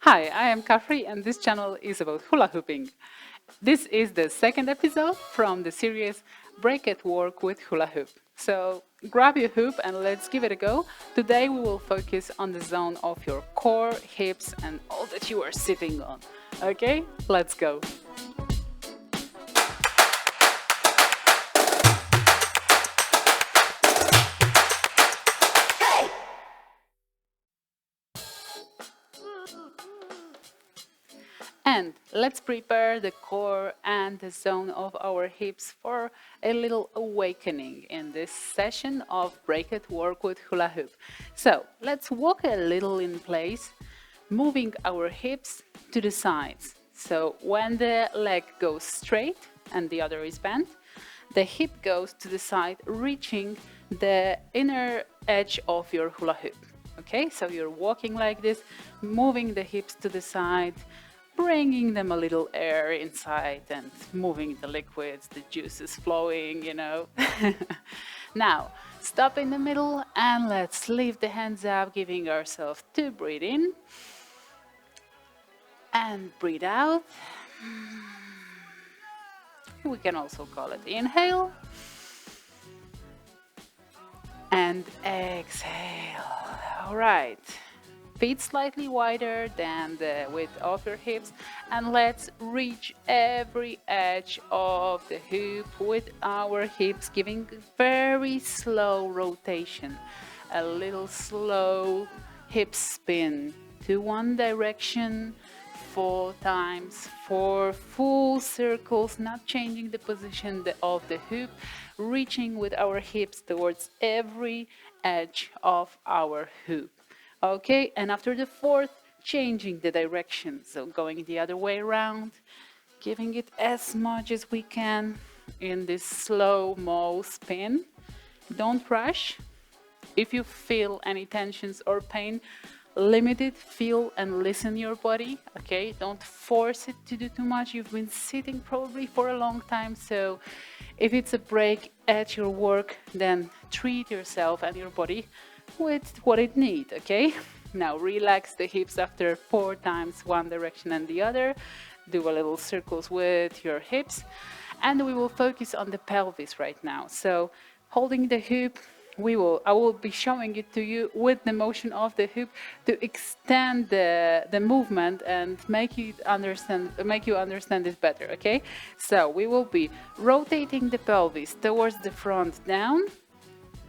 Hi, I am Kafri and this channel is about hula hooping. This is the second episode from the series Break at Work with Hula Hoop. So grab your hoop and let's give it a go. Today we will focus on the zone of your core, hips and all that you are sitting on. Okay, let's go. And let's prepare the core and the zone of our hips for a little awakening in this session of Break at Work with Hula Hoop. So let's walk a little in place, moving our hips to the sides. So when the leg goes straight and the other is bent, the hip goes to the side, reaching the inner edge of your hula hoop. Okay, so you're walking like this, moving the hips to the side, bringing them a little air inside and moving the liquids, the juices flowing, you know. Now, stop in the middle and let's lift the hands up, giving ourselves 2 breathe in and breathe out. We can also call it inhale and exhale. All right. Feet slightly wider than the width of your hips, and let's reach every edge of the hoop with our hips, giving very slow rotation, a little slow hip spin to one direction 4 times, 4 full circles, not changing the position of the hoop, reaching with our hips towards every edge of our hoop. Okay, and after the 4th, changing the direction, so going the other way around, giving it as much as we can in this slow-mo spin. Don't rush. If you feel any tensions or pain, limit it, feel and listen your body, okay? Don't force it to do too much. You've been sitting probably for a long time, so if it's a break at your work, then treat yourself and your body with what it needs, okay? Now relax the hips after 4 times one direction and the other. Do a little circles with your hips. And we will focus on the pelvis right now. So holding the hoop, I will be showing it to you with the motion of the hoop to extend the movement and make you understand it better, okay? So we will be rotating the pelvis towards the front down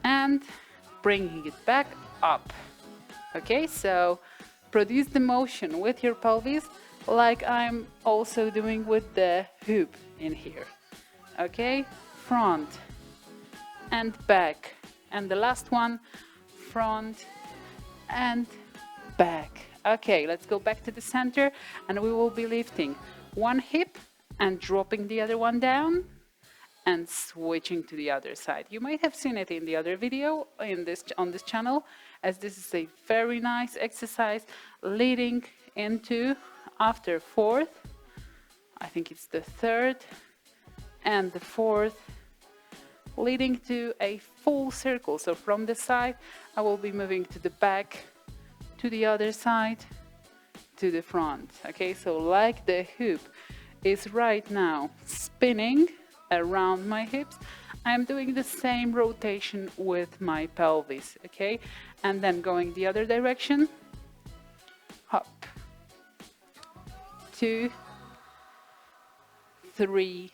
and bringing it back up. Okay, so produce the motion with your pelvis like I'm also doing with the hoop in here. Okay, front and back. And the last one, front and back. Okay, let's go back to the center and we will be lifting one hip and dropping the other one down and switching to the other side. You might have seen it in the other video on this channel, as this is a very nice exercise leading into, after 4th, I think it's the 3rd and the 4th, leading to a full circle. So from the side, I will be moving to the back, to the other side, to the front. Okay, so like the hoop is right now spinning around my hips, I'm doing the same rotation with my pelvis, okay? And then going the other direction, hop, 2, 3,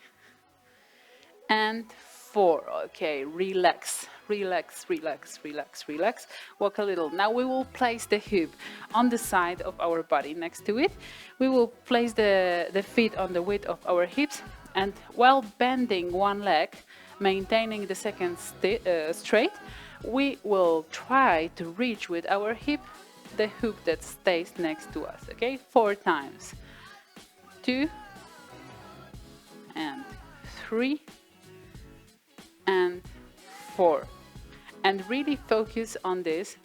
and 4. Okay, relax, relax, relax, relax, relax. Walk a little. Now we will place the hoop on the side of our body next to it. We will place the feet on the width of our hips, and while bending one leg, maintaining the second straight, we will try to reach with our hip the hoop that stays next to us, okay? 4 times. 2 and 3 and 4. And really focus on this,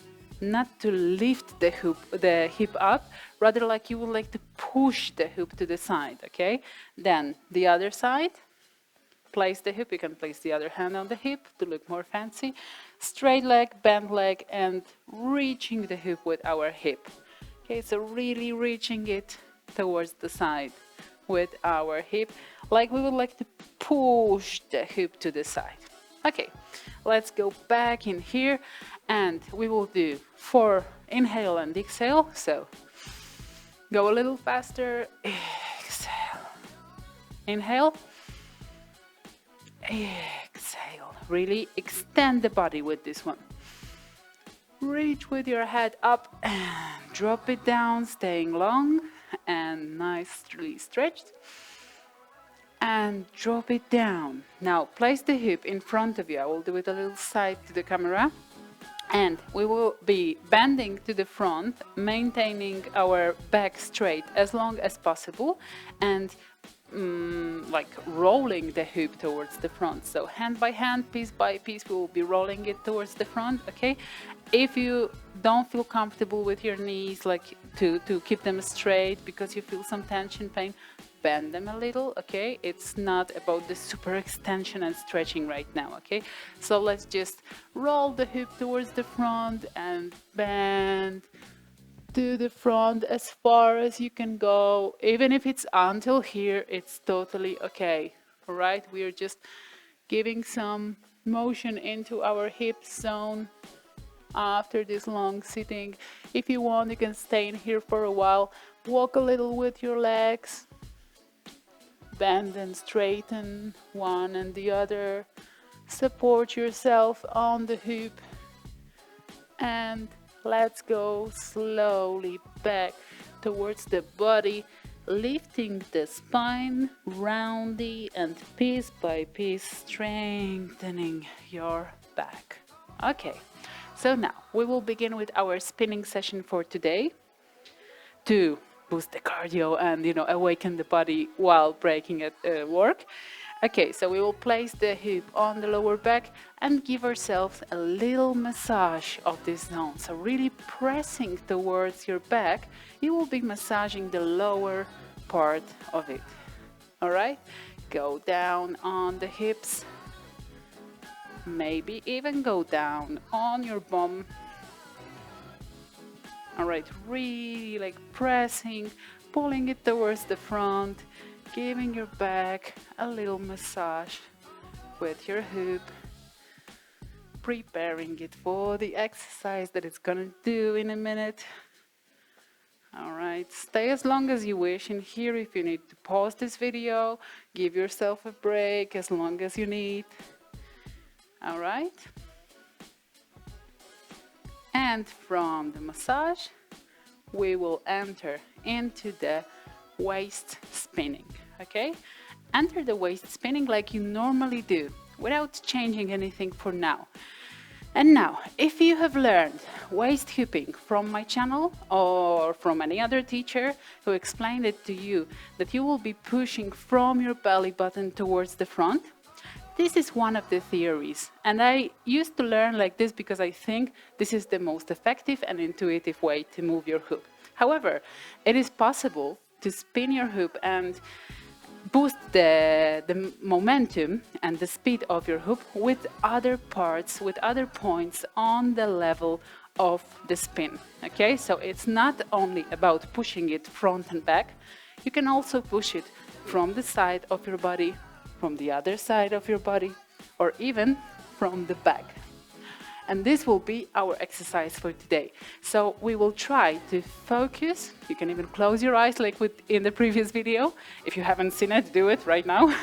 not to lift the hip up, rather like you would like to push the hoop to the side, okay? Then the other side, place the hip, you can place the other hand on the hip to look more fancy. Straight leg, bent leg, and reaching the hoop with our hip. Okay, so really reaching it towards the side with our hip, like we would like to push the hip to the side. Okay, let's go back in here and we will do 4 inhale and exhale. So go a little faster, exhale, inhale, exhale. Really extend the body with this one. Reach with your head up and drop it down, staying long and nicely stretched. And drop it down. Now place the hip in front of you. I will do it a little side to the camera. And we will be bending to the front, maintaining our back straight as long as possible, and like rolling the hip towards the front. So hand by hand, piece by piece, we will be rolling it towards the front, okay? If you don't feel comfortable with your knees, like to keep them straight because you feel some tension, pain, bend them a little, okay? It's not about the super extension and stretching right now, okay? So let's just roll the hip towards the front and bend to the front as far as you can go. Even if it's until here, it's totally okay, all right? We are just giving some motion into our hip zone after this long sitting. If you want, you can stay in here for a while. Walk a little with your legs. Bend and straighten one and the other. Support yourself on the hip. And let's go slowly back towards the body, lifting the spine, roundly and piece by piece strengthening your back. Okay, so now we will begin with our spinning session for today to boost the cardio and, awaken the body while breaking at work. Okay, so we will place the hip on the lower back and give ourselves a little massage of this zone. So really pressing towards your back, you will be massaging the lower part of it. All right, go down on the hips, maybe even go down on your bum. All right, really like pressing, pulling it towards the front, giving your back a little massage with your hip, preparing it for the exercise that it's gonna do in a minute. All right, stay as long as you wish in here. If you need to pause this video, give yourself a break as long as you need. All right. And from the massage, we will enter into the waist spinning, okay? Enter the waist spinning like you normally do, without changing anything for now. And now, if you have learned waist hooping from my channel or from any other teacher who explained it to you, that you will be pushing from your belly button towards the front, this is one of the theories, and I used to learn like this because I think this is the most effective and intuitive way to move your hoop. However, it is possible to spin your hoop and boost the momentum and the speed of your hoop with other parts, with other points on the level of the spin. Okay, so it's not only about pushing it front and back, you can also push it from the side of your body, from the other side of your body, or even from the back. And this will be our exercise for today. So we will try to focus. You can even close your eyes like in the previous video. If you haven't seen it, do it right now.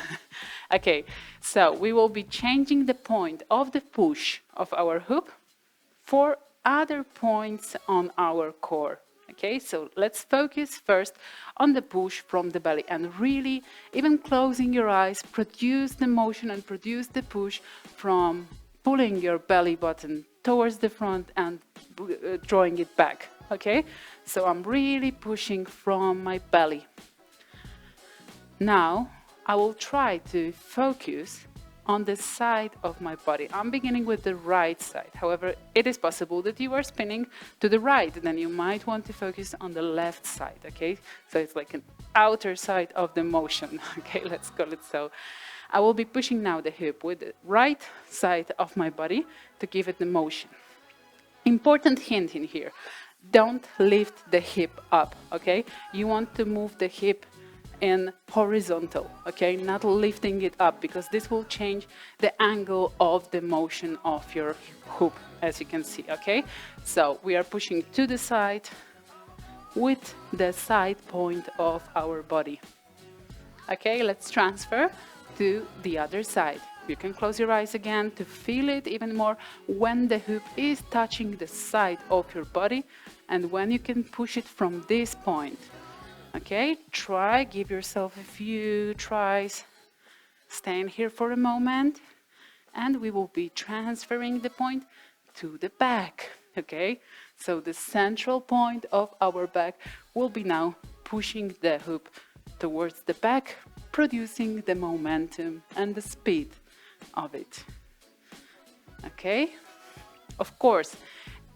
Okay, so we will be changing the point of the push of our hoop for other points on our core. Okay, so let's focus first on the push from the belly and really, even closing your eyes, produce the motion and produce the push from pulling your belly button towards the front and drawing it back. Okay, so I'm really pushing from my belly. Now I will try to focus on the side of my body. I'm beginning with the right side. However, it is possible that you are spinning to the right, then you might want to focus on the left side, okay? So it's like an outer side of the motion, okay? Let's call it so. I will be pushing now the hip with the right side of my body to give it the motion. Important hint in here. don't lift the hip up, okay? You want to move the hip in horizontal, okay? Not lifting it up, because this will change the angle of the motion of your hoop, as you can see, okay? So we are pushing to the side with the side point of our body. Okay, let's transfer to the other side. You can close your eyes again to feel it even more when the hoop is touching the side of your body and when you can push it from this point. Okay, try, give yourself a few tries. Stand here for a moment and we will be transferring the point to the back. Okay, so the central point of our back will be now pushing the hoop towards the back, producing the momentum and the speed of it. Okay, of course,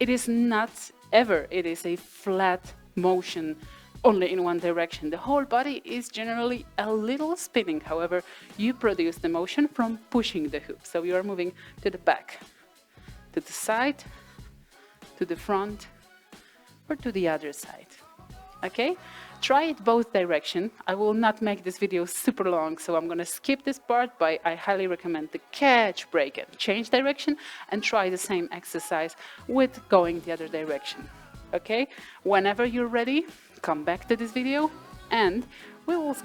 it is not ever, it is a flat motion only in one direction. The whole body is generally a little spinning. However, you produce the motion from pushing the hoop. So you are moving to the back, to the side, to the front, or to the other side. Okay? Try it both directions. I will not make this video super long, so I'm going to skip this part, but I highly recommend the catch, break, and change direction, and try the same exercise with going the other direction. Okay? Whenever you're ready, come back to this video, and we will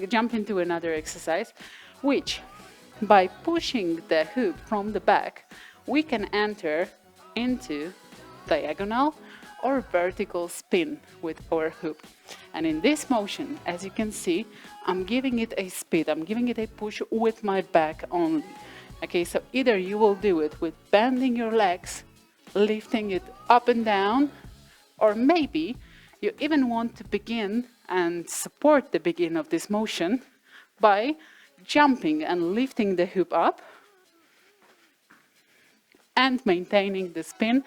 jump into another exercise, which, by pushing the hoop from the back, we can enter into diagonal or vertical spin with our hoop. And in this motion, as you can see, I'm giving it a speed, I'm giving it a push with my back only. Okay, so either you will do it with bending your legs, lifting it up and down, or maybe you even want to begin and support the begin of this motion by jumping and lifting the hoop up and maintaining the spin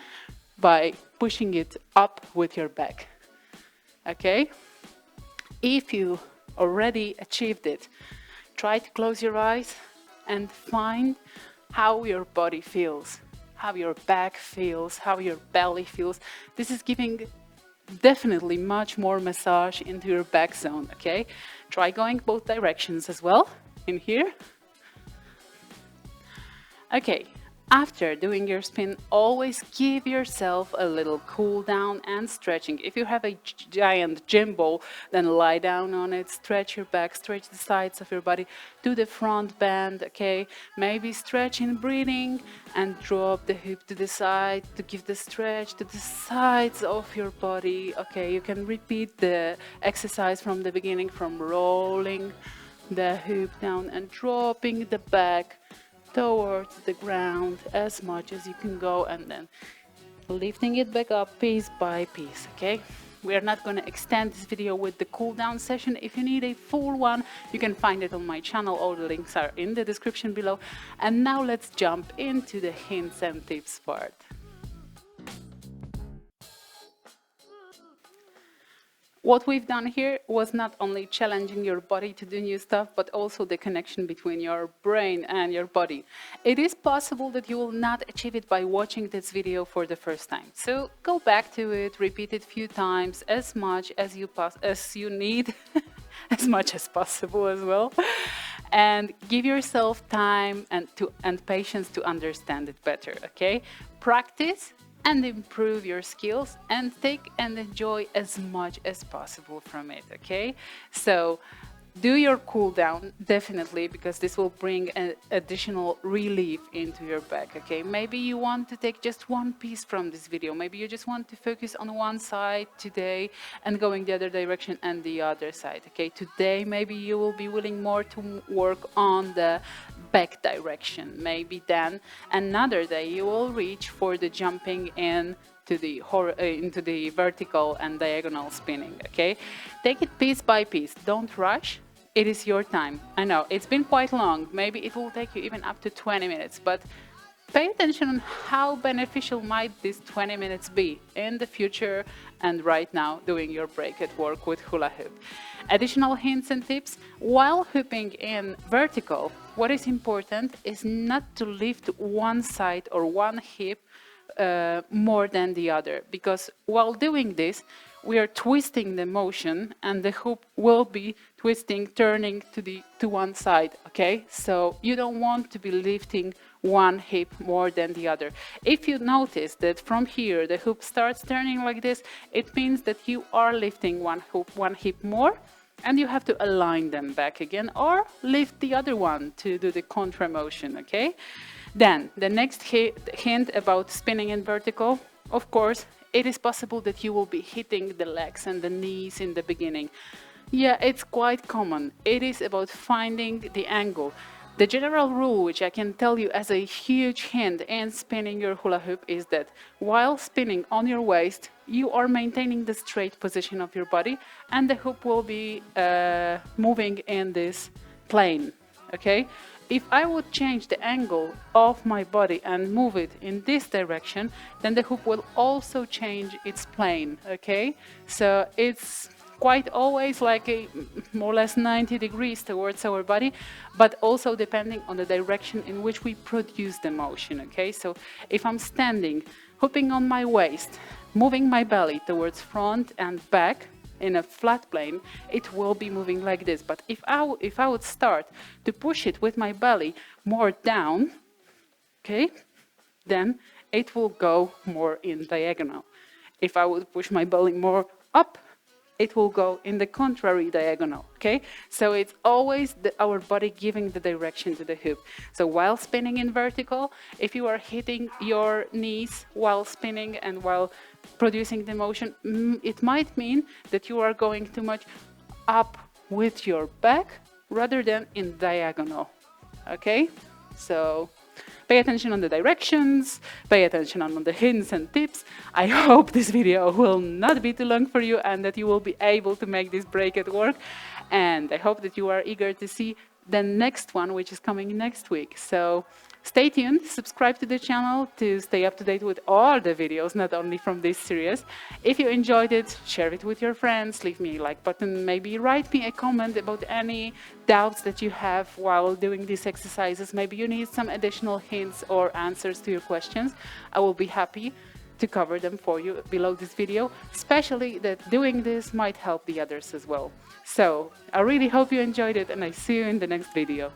by pushing it up with your back. Okay? If you already achieved it, try to close your eyes and find how your body feels, how your back feels, how your belly feels. This is giving definitely much more massage into your back zone, okay? Try going both directions as well, in here. Okay. After doing your spin, always give yourself a little cool down and stretching. If you have a giant gym ball, then lie down on it, stretch your back, stretch the sides of your body, do the front bend, okay? Maybe stretch in breathing and drop the hip to the side to give the stretch to the sides of your body. Okay, you can repeat the exercise from the beginning, from rolling the hip down and dropping the back towards the ground as much as you can go, and then lifting it back up piece by piece. Okay, we are not going to extend this video with the cool down session. If you need a full one, you can find it on my channel. All the links are in the description below. And now let's jump into the hints and tips part. What we've done here was not only challenging your body to do new stuff, but also the connection between your brain and your body. It is possible that you will not achieve it by watching this video for the first time. So go back to it, repeat it a few times, as much as you need, as much as possible as well. And give yourself time and patience to understand it better, okay? Practice and improve your skills and take and enjoy as much as possible from it, okay? So do your cool down, definitely, because this will bring an additional relief into your back, okay? Maybe you want to take just one piece from this video. Maybe you just want to focus on one side today and going the other direction and the other side, okay? Today, maybe you will be willing more to work on the back direction. Maybe then another day you will reach for the jumping into the vertical and diagonal spinning, okay? Take it piece by piece. Don't rush. It is your time. I know, it's been quite long. Maybe it will take you even up to 20 minutes, but pay attention on how beneficial might these 20 minutes be in the future and right now doing your break at work with hula hoop. Additional hints and tips: while hooping in vertical, what is important is not to lift one side or one hip more than the other, because while doing this, we are twisting the motion and the hoop will be twisting, turning to one side, okay? So you don't want to be lifting one hip more than the other. If you notice that from here the hoop starts turning like this, it means that you are lifting one hip more, and you have to align them back again or lift the other one to do the contra motion, okay? Then the next hint about spinning in vertical, of course, it is possible that you will be hitting the legs and the knees in the beginning. Yeah, it's quite common. It is about finding the angle. The general rule, which I can tell you as a huge hint in spinning your hula hoop, is that while spinning on your waist, you are maintaining the straight position of your body, and the hoop will be moving in this plane, okay? If I would change the angle of my body and move it in this direction, then the hoop will also change its plane, okay? So it's quite always like a more or less 90 degrees towards our body, but also depending on the direction in which we produce the motion, okay? So if I'm standing, hooping on my waist, moving my belly towards front and back, in a flat plane, it will be moving like this. But if I would start to push it with my belly more down, okay, then it will go more in diagonal. If I would push my belly more up, it will go in the contrary diagonal, okay? So it's always our body giving the direction to the hoop. So while spinning in vertical, if you are hitting your knees while spinning and while producing the motion, it might mean that you are going too much up with your back rather than in diagonal, okay? So pay attention on the directions, pay attention on the hints and tips. I hope this video will not be too long for you and that you will be able to make this break at work. And I hope that you are eager to see the next one, which is coming next week. So stay tuned, subscribe to the channel to stay up to date with all the videos, not only from this series. If you enjoyed it, share it with your friends, leave me a like button, maybe write me a comment about any doubts that you have while doing these exercises. Maybe you need some additional hints or answers to your questions. I will be happy to cover them for you below this video, especially that doing this might help the others as well. So I really hope you enjoyed it, and I see you in the next video.